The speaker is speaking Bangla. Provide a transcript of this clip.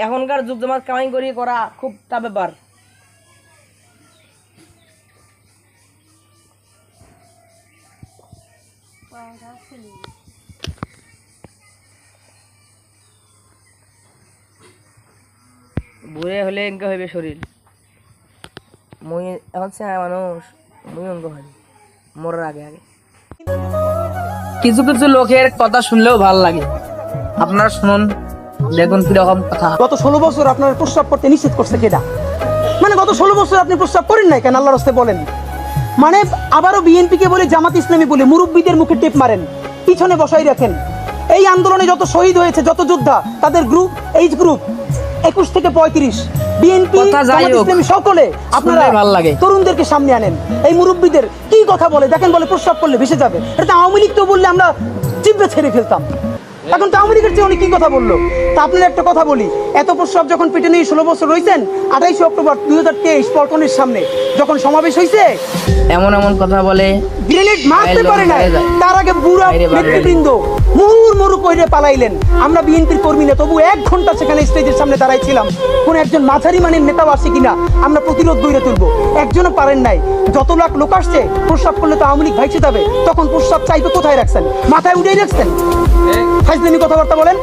এখনকার যুগ জমাত কামাই করি করা খুব তা ব্যাপার। বুড়ে হলে এঙ্কা হইবে শরীর। মুই এখন চেনা মানুষ, মুই অঙ্গ হয় মরার আগে আগে। কিছু কিছু লোকের কথা শুনলেও ভাল লাগে, আপনারা শুনুন, দেখুন কিরকম কথা। গত 16 বছর আপনার প্রস্রাব করতে নিষেধ করছে কেডা? মানে গত 16 বছর আপনি প্রস্রাব করেন নাই কেন? আল্লাহর রাস্তায় বলেন। মানে আবারও বিএনপি কে বলে, জামাত ইসলামী বলে মুরব্বীদের মুখে টেপ মারেন, পিছনে বসাই রাখেন। এই আন্দোলনে যত শহীদ হয়েছে, যত যোদ্ধা, তাদের গ্রুপ, এইজ গ্রুপ 21 থেকে 35, বিএনপি জামাত ইসলামী সকলে আপনারা তরুণদেরকে সামনে আনেন। এই মুরব্বীদের কি কথা বলে দেখেন, বলে প্রস্রাব করলে ভেসে যাবে। এটা আওয়ামী লীগ তো বললে আমরা জিব্বে ছেড়ে ফেলতাম, এখন তো আওয়ামী লীগের চেয়ে অনেক কি কথা বললো। তা আপনার একটা কথা বলি, এত প্রস্রাব যখন পেটে নিয়ে 16 বছর রয়েছেন, 28 অক্টোবর 2023 পল্টনের সামনে যখন সমাবেশ হয়েছে, এমন এমন কথা বলে গ্রেনেড মারতে পারে না, তার আগে বুড়া নেতৃবৃন্দ মুরু কইরে পালাইলেন। আমরা বিএনপির কর্মী না, তবু 1 ঘন্টা সেখানে স্টেজের সামনে দাঁড়াইছিলাম, কোন একজন মাঝারি মানের নেতাও আসে কিনা আমরা প্রতিরোধ গড়ে তুলবো, একজনও পারেন নাই। যত লাখ লোক আসছে, প্রস্রাব করলে তো আওয়ামী লীগ ভাইছে যাবে, তখন প্রস্রাব চাইতে কোথায় রাখছেন? মাথায় উঠেই রাখছেন। ফাইজলামি কথাবার্তা বলেন।